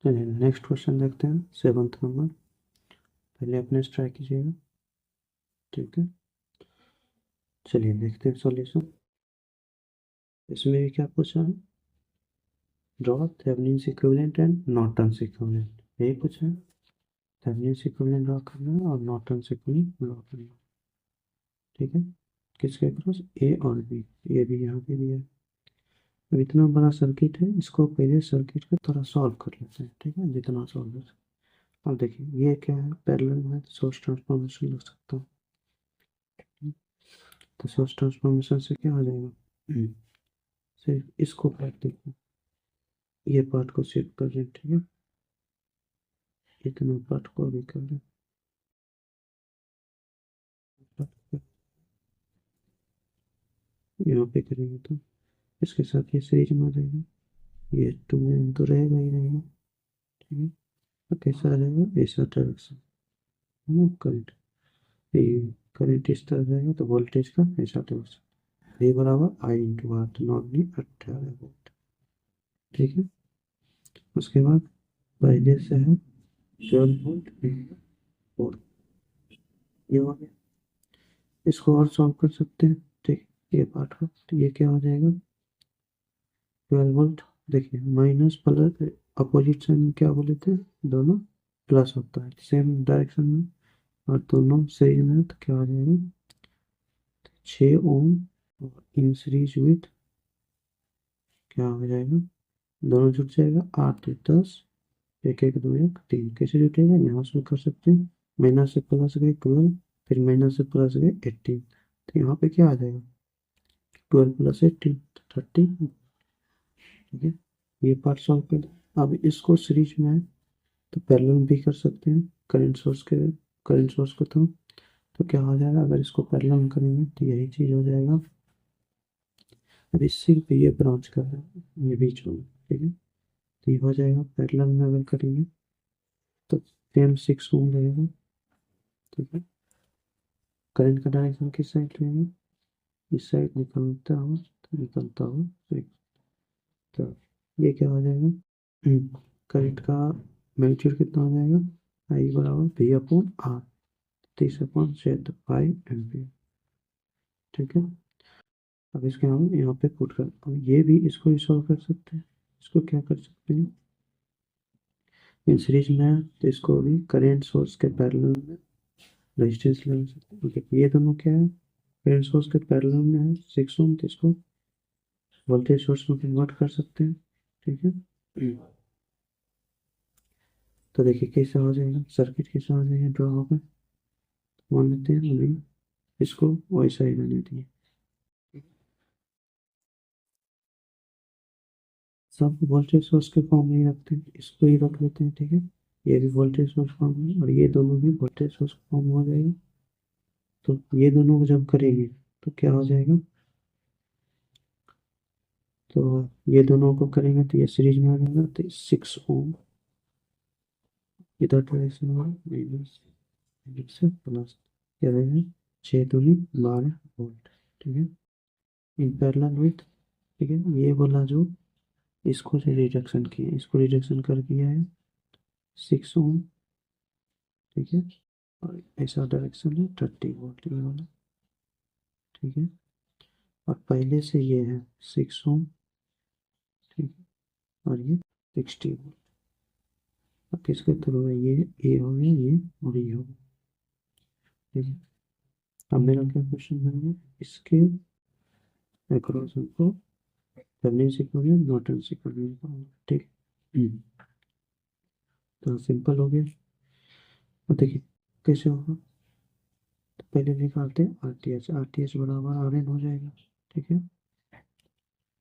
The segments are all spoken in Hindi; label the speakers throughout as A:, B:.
A: चलिए नेक्स्ट क्वेश्चन देखते हैं, 7th नंबर। पहले अपने ट्राई कीजिएगा, ठीक है। चलिए देखते हैं सॉल्यूशन। इसमें भी क्या पूछा है, draw Thevenin's equivalent and Norton's equivalent, यही पूछा है। थेवेनिन्स इक्विवेलेंट ड्रॉ करना है और नॉर्टन्स इक्विवेलेंट ड्रॉ करना है, ठीक है। किसके क्रॉस, ए और बी, ये भी यहाँ पे भी है। अब इतना बड़ा सर्किट है, इसको पहले सर्किट को थोड़ा सॉल्व कर लेते हैं, ठीक है, जितना सॉल्व हो सके। अब देखिए ये क्या है, पैरेलल में सोर्स ट्रांसफॉर्मेशन लग सकता है, तो सोर्स ट्रांसफॉर्मेशन से क्या हो जाएगा, सिर्फ इसको काट देते हैं, ये पार्ट को शिफ्ट कर दें, ठीक है, इतना पार्ट को भी कर दें, यहाँ पे करेंगे तो इसके साथ ये सीरीज में आ जाएगा, ये 2 में तो रहेगा ही रहेगा, ठीक है। तो कैसा आ जाएगा, ऐसा डायरेक्शन करंट, ये करंट इस तरह जाएगा तो वोल्टेज का ऐसा डायरेक्शन, ये बराबर आई इंटू आर, तो नॉर्मली 18 वोल्ट, ठीक है। उसके बाद पहले से है 12 वोल्ट, और ये हो गया, इसको और सॉल्व कर सकते हैं, ठीक, ये पार्ट का, तो ये क्या हो जाएगा 12 वोल्ट। देखिए माइनस प्लस अपोजिट साइन क्या बोले थे, दोनों प्लस होता है सेम डायरेक्शन में, और दोनों सीरीज में तो क्या हो जाएगा 6 ओम, और इन सीरीज विथ क्या हो जाएगा, दोनों जुट जाएगा 8 10, एक एक 2 1 3, कैसे जुटेगा, यहाँ से कर सकते हैं, माइनस से प्लस गए 12, फिर माइनस से प्लस गए 18, तो यहाँ पे क्या आ जाएगा 12 प्लस 18 30, ठीक है। ये पार्ट सॉल्व कर दो। अब इसको सीरीज में है तो पैरेलल भी कर सकते हैं, करंट सोर्स को, तो क्या हो जाएगा, अगर इसको पैरेलल में करेंगे तो यही चीज हो जाएगा। अब सिर्फ ये ब्रांच कर रहे हैं, ये बीच में, ठीक है, तो ये हो जाएगा पैरेलल में अगर करेंगे तो सेम 6 ओम रहेगा, ठीक है। करंट का डायरेक्शन किस साइड रहेगा, इस साइड निकलता हुआ, तो निकलता हुआ 6, तो ये क्या हो जाएगा, करंट का मैग्नीट्यूड कितना हो जाएगा, आई बराबर वी अपॉन आर, 30/5 एम्पियर, ठीक है। अब इसके हम यहाँ पे पुट कर, अब ये भी इसको ही सॉल्व कर सकते हैं, इसको क्या कर सकते हैं इन सीरीज में, तो इसको भी करंट सोर्स के पैरेलल में रेजिस्टेंस लगा सकते हैं, क्योंकि ये दोनों क्या है, करंट सोर्स के पैरेलल में है 6 ओम, तो इसको वोल्टेज सोर्स में कन्वर्ट कर सकते हैं, ठीक है। तो देखिए कैसा हो जाएगा सर्किट, कैसा हो जाएगा ड्रॉ होगा, मान लेते हैं अभी इसको वैसा ही रहने दिए, सब वोल्टेज सोर्स के फॉर्म में ही रखते हैं, इसको ही रख लेते हैं, ठीक है। ये भी वोल्टेज सोर्स फॉर्म में, और ये दोनों भी वोल्टेज सोर्स फॉर्म में हो जाएगा, तो ये दोनों को जब करेंगे तो क्या हो जाएगा, तो ये दोनों को करेंगे तो ये सीरीज में आ जाएगा, तो 6 ओम इधर डायरेक्शन में माइनस से प्लस, क्या रहेगा 6 दूनी 12 वोल्ट, ठीक है, इन पैरेलल विथ, ठीक है। ये बोला जो इसको से रिडक्शन किया, इसको रिडक्शन कर दिया है 6 ओम, ठीक है, और ऐसा डायरेक्शन है 30 वोल्ट ये वाला, ठीक है। और पहले से ये है 6 ओम, ठीक है, और ये 60 वोल्ट, अब किसके थ्रू है, ये हो गया ये, और ये हो गया, ठीक है। अब मेरा क्या क्वेश्चन बनेगा, इसके अक्रॉस हमको थेवेनिन इक्विवेलेंट नॉर्टन इक्विवेलेंट निकालना, ठीक है। तो सिंपल हो गया। अब देखिए कैसे होगा, तो पहले निकालते हैं आर टी एच बराबर आर एन हो जाएगा, ठीक है।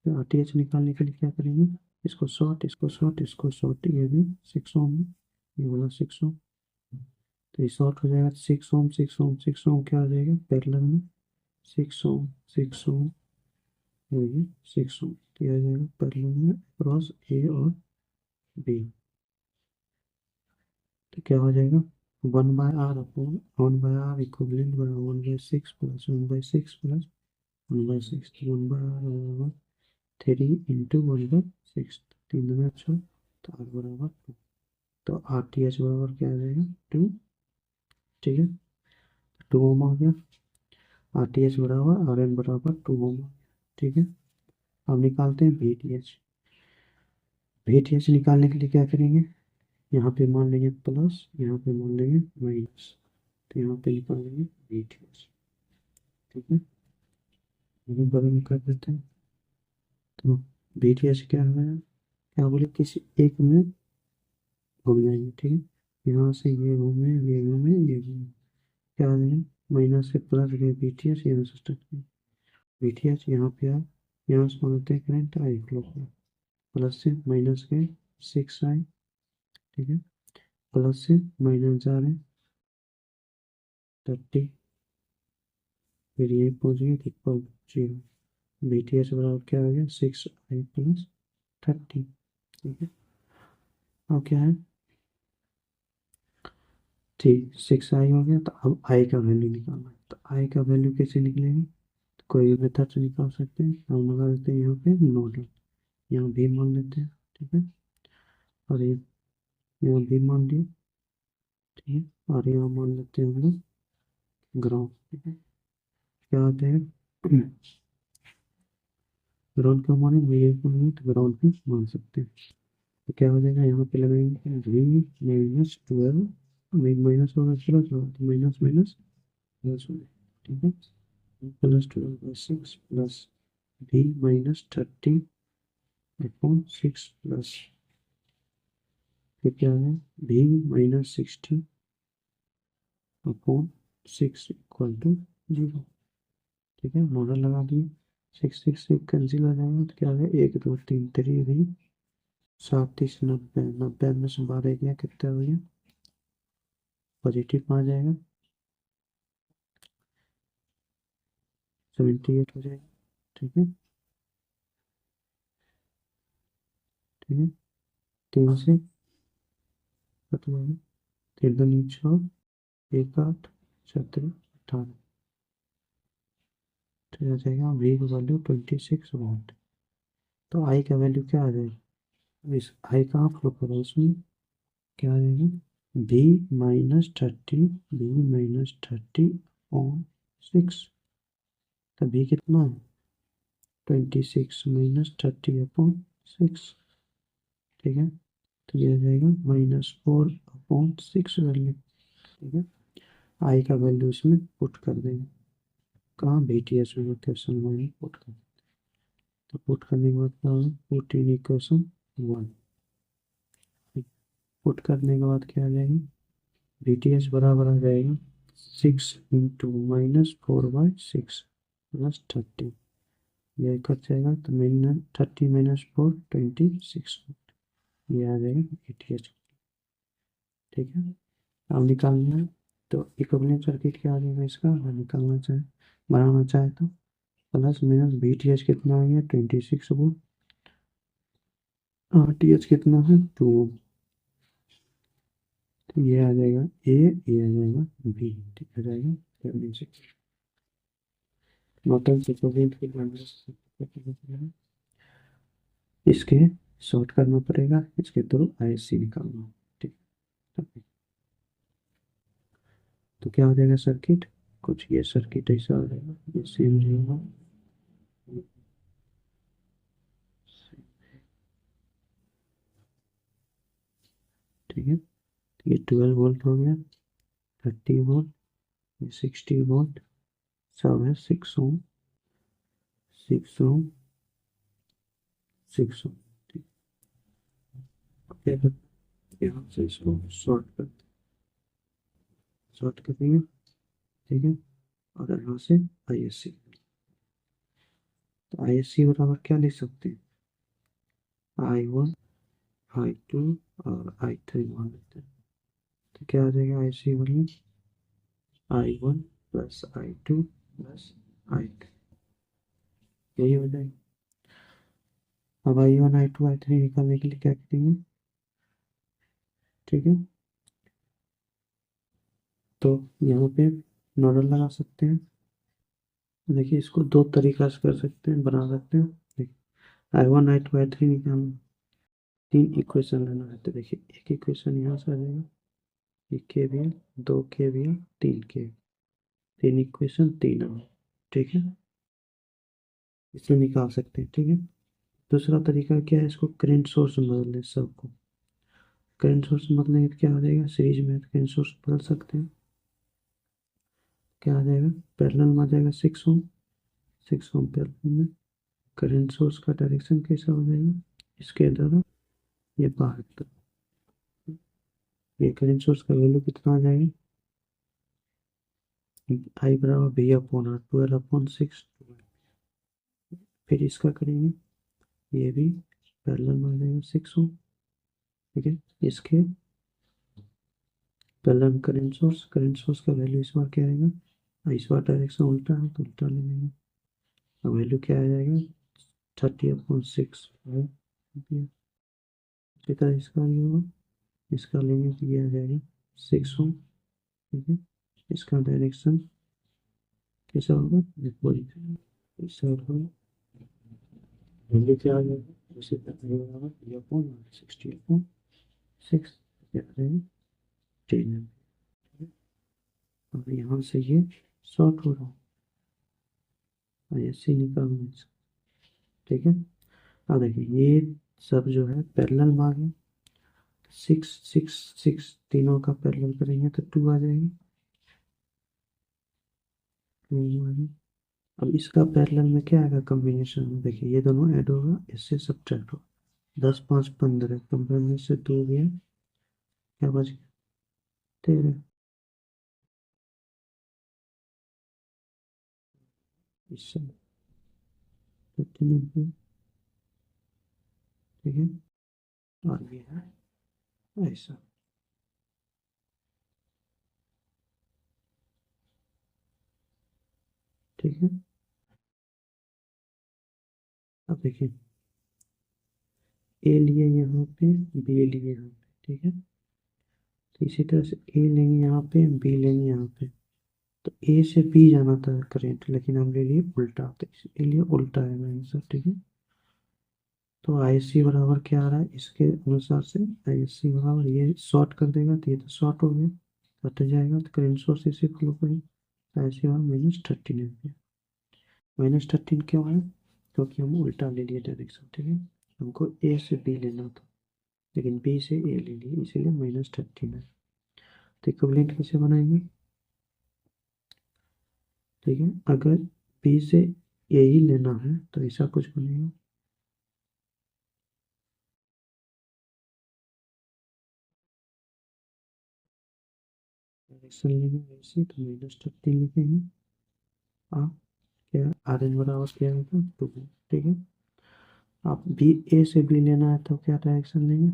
A: तो आर टी एच निकालने के लिए क्या करेंगे, इसको शॉर्ट, इसको शॉर्ट, इसको शॉर्ट, ये भी 6 ओम है, ये वाला 6 ओम, तो ये शॉर्ट हो जाएगा 6 ओम 6 ओम 6 ओम, क्या आ जाएगा पैरेलल में 6 ओम 6 ओम, ये 6 ओम, तो ये आ जाएगा पैरेलल में क्रॉस ए और बी, तो क्या हो जाएगा 1/r अपॉन 1/r इक्विवेलेंट बराबर 1/6 प्लस 1/6 प्लस 1/6, 1/r बराबर 3 इंटू 1/6, 3 दूना 6, तो r बराबर 2, तो RTH बराबर क्या आ जाएगा 2, ठीक है 2 ओम आ गया। RTH बराबर RN बराबर 2 ओम, ठीक है। अब निकालते हैं VTH। VTH निकालने के लिए क्या करेंगे, यहाँ पे मान लेंगे प्लस, यहाँ पे मान लेंगे माइनस, तो यहाँ पे निकाल लेंगे VTH, ठीक है। यही बदल कर देते हैं। तो VTH क्या है, क्या बोले किसी एक में घूम जाएंगे, ठीक है। यहाँ से ये घूमे, ये घूमे, ये घूमे, क्या आ जाएगा माइनस से प्लस गए VTH, यहाँ से स्टार्ट VTH यहाँ पे आ, यहाँ से मानते हैं करंट आई फ्लो को, प्लस से माइनस गए 6i, ठीक है, प्लस से माइनस जा रहे 30, फिर यही पहुँच गए इक्वल 0। VTH बराबर क्या हो गया 6i प्लस 30, ठीक है। अब क्या है, ठीक 6i हो गया। तो अब i का वैल्यू निकालना है, तो i का वैल्यू कैसे निकलेगा, तो कोई भी मेथड से निकाल सकते हैं। हम लगा देते हैं यहाँ पे नोडल, यहाँ भी मान लेते हैं, ठीक है, और ये यहाँ भी मान लिया, ठीक है, और यहाँ मान लेते हैं हम लोग ग्राउंड, ठीक है। क्या होता है ग्राउंड का माने वी को नहीं तो ग्राउंड भी मान सकते हैं। तो क्या हो जाएगा, यहाँ पे लगाएंगे वी माइनस 12, माइनस होगा प्लस होगा, तो माइनस माइनस प्लस हो जाएगा, ठीक है, plus 12/6 plus V minus 30/6 plus, फिर क्या है वी माइनस 60/6 इक्वल टू 0, ठीक है। मॉडल लगा दिए, 6 से कैंसिल हो जाएगा, तो क्या है 1 2 3 3 7 30 90, 90 में से 12 गया कितना हो गया पॉजिटिव आ जाएगा, 78 हो जाएगा, ठीक है, ठीक है। 3 से खत्म हो गया, 3 2 6 1 8 17 18, तो आ जाएगा वी की वैल्यू 26 वोल्ट। तो आई का वैल्यू क्या आ जाएगा, इस आई कहाँ फ्लो करो इसमें, क्या आ जाएगा बी माइनस 30, बी माइनस 30/6, तो बी कितना है 26 माइनस 30/6, ठीक है। तो ये आ जाएगा -4/6 वैल्यू, ठीक है। आई का वैल्यू इसमें पुट कर देंगे, कहाँ VTH में क्वेश्चन में पुट कर, तो पुट करने के बाद क्या होगा पुट इन इक्वेशन 1, पुट करने के बाद क्या आ जाएगी VTH बराबर आ जाएगा 6 इंटू -4/6 प्लस 30, यह कट जाएगा, तो -30 - 4 26, ये आ जाएगा VTH, ठीक है। अब निकालना है, तो इक्विवेलेंट सर्किट क्या आ जाएगा इसका, अगर निकालना चाहे बनाना चाहे तो प्लस माइनस VTH कितना आ गया 26 वोल्ट, RTH कितना है 2, तो ये आ जाएगा ये आ जाएगा बी, ठीक हो जाएगा। नॉर्टन इक्विवेलेंट की लैंग्वेज इसके शॉर्ट करना पड़ेगा, इसके थ्रू IC निकालना, ठीक है। तो क्या हो जाएगा सर्किट, कुछ ये सर्किट ऐसा हो जाएगा, ये सेम रहेगा, ठीक है। ये 12 वोल्ट हो गया, 30 वोल्ट, ये 60 वोल्ट, सब है 6 ओम 6 ओम 6 ओम, ठीक है। यहाँ से इसको शॉर्ट कर देंगे, ठीक है, और यहाँ से ISC, तो ISC बराबर क्या लिख सकते हैं I1 I2 और I3 मान लेते हैं, तो क्या आ जाएगा IC value I1 plus I2 plus I3, यही हो जाएगा। अब I1 I2 I3 निकालने के लिए क्या करेंगे, ठीक है, तो यहाँ पे नोडल लगा सकते हैं, देखिए इसको दो तरीका से कर सकते हैं, बना सकते हैं, देखिए I1 I2 I3 निकालना, 3 इक्वेशन लेना है। तो देखिए एक इक्वेशन यहाँ से आ जाएगा, 1 KVL, 2 KVL, 3 KVL, 3 equation 3 amount, ठीक है, इसमें निकाल सकते हैं, ठीक है। दूसरा तरीका क्या है, इसको करंट सोर्स में बदल दें सबको। करंट सोर्स बदलेंगे तो क्या आ जाएगा, सीरीज में करंट सोर्स बदल सकते हैं, क्या आ जाएगा, पैरेलल में आ जाएगा 6 ओम, 6 ओम पैरेलल में। करंट सोर्स का डायरेक्शन कैसा हो जाएगा, इसके द्वारा ये बाहर की तरफ। ये करंट सोर्स का वैल्यू कितना आ जाएगा, आई बराबर वी अपॉन आर, 12/6। फिर इसका करेंगे, ये भी पैरेलल में आ जाएगा 6 ओम, ठीक है। इसके पैरेलल करंट सोर्स का वैल्यू इस बार क्या आएगा, इस बार डायरेक्शन उल्टा है तो उल्टा ले लेंगे, वैल्यू क्या आ जाएगा, 30/6 एम्पियर। इसी तरह इसका भी होगा, इसका लेंगे तो ये आ जाएगा 6 ओम, ठीक है। इसका डायरेक्शन कैसा होगा, विपरीत, इस साइड होगा, वैल्यू क्या आ जाएगा, उसी तरह बराबर ये अपॉन 60/6 क्या आ जाएगा, 10 एम्पियर। और यहाँ से ये शॉर्ट हो रहा है और ऐसे निकालना है, ठीक है। अब देखिए ये सब जो है पैरेलल में आ गया, 6 6 6 तीनों का पैरेलल करेंगे तो 2 आ जाएगी, 2 आ गई। अब इसका पैरेलल में क्या आएगा कॉम्बिनेशन में, देखिए ये दोनों ऐड होगा, इससे सब्ट्रैक्ट होगा, 10 5 15, 15 में से 2 गया, क्या बच गया, 13। इससे 15 एम्पियर, ठीक है। और ये है ऐसा, ठीक है। अब देखिए ए लिए यहाँ पे, बी लिए यहाँ पे, ठीक है। तो इसी तरह से ए लेंगे यहाँ पे, बी लेंगे यहाँ पे, तो ए से बी जाना था करेंट, लेकिन हम ले लिए उल्टा, तो इसलिए उल्टा है आंसर, ठीक है। तो आई सी बराबर क्या आ रहा है, इसके अनुसार से आई सी बराबर, ये शॉर्ट कर देगा तो ये तो शॉर्ट हो गया, कट जाएगा, तो करंट सोर्स इसे फ्लो करेगा, आई सी बराबर -13 एम्पियर। -13 क्यों है, क्योंकि हम उल्टा ले लिए डायरेक्शन, ठीक है। हमको ए से बी लेना था, लेकिन बी से ए ले लिए, इसीलिए -13 है। तो इक्विवेलेंट कैसे बनाएंगे, ठीक है। अगर बी से ए ही लेना है तो ऐसा कुछ बनेगा, डायरेक्शन लेंगे वैसे तो -13 लिखेंगे। आप क्या आर एन बराबर क्या होगा, 2, ठीक है। आप बी ए से बी लेना है तो क्या डायरेक्शन लेंगे,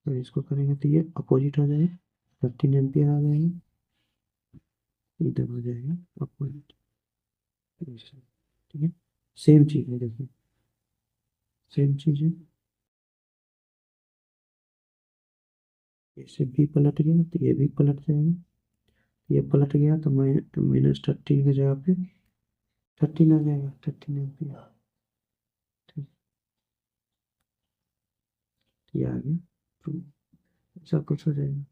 A: तो इसको करेंगे तो ये अपोजिट हो जाएगा, 13 एम्पियर आ जाएगा, इधर हो जाएगा अपोजिट, ठीक है। सेम चीज़ है, देखिए सेम चीज़ है, ऐसे बी पलट गया तो ये भी पलट जाएगा, ये पलट गया तो -13 की जगह पे 13 आ जाएगा, 13 एम्पियर, ठीक, ये आ गया, तो ऐसा कुछ हो जाएगा।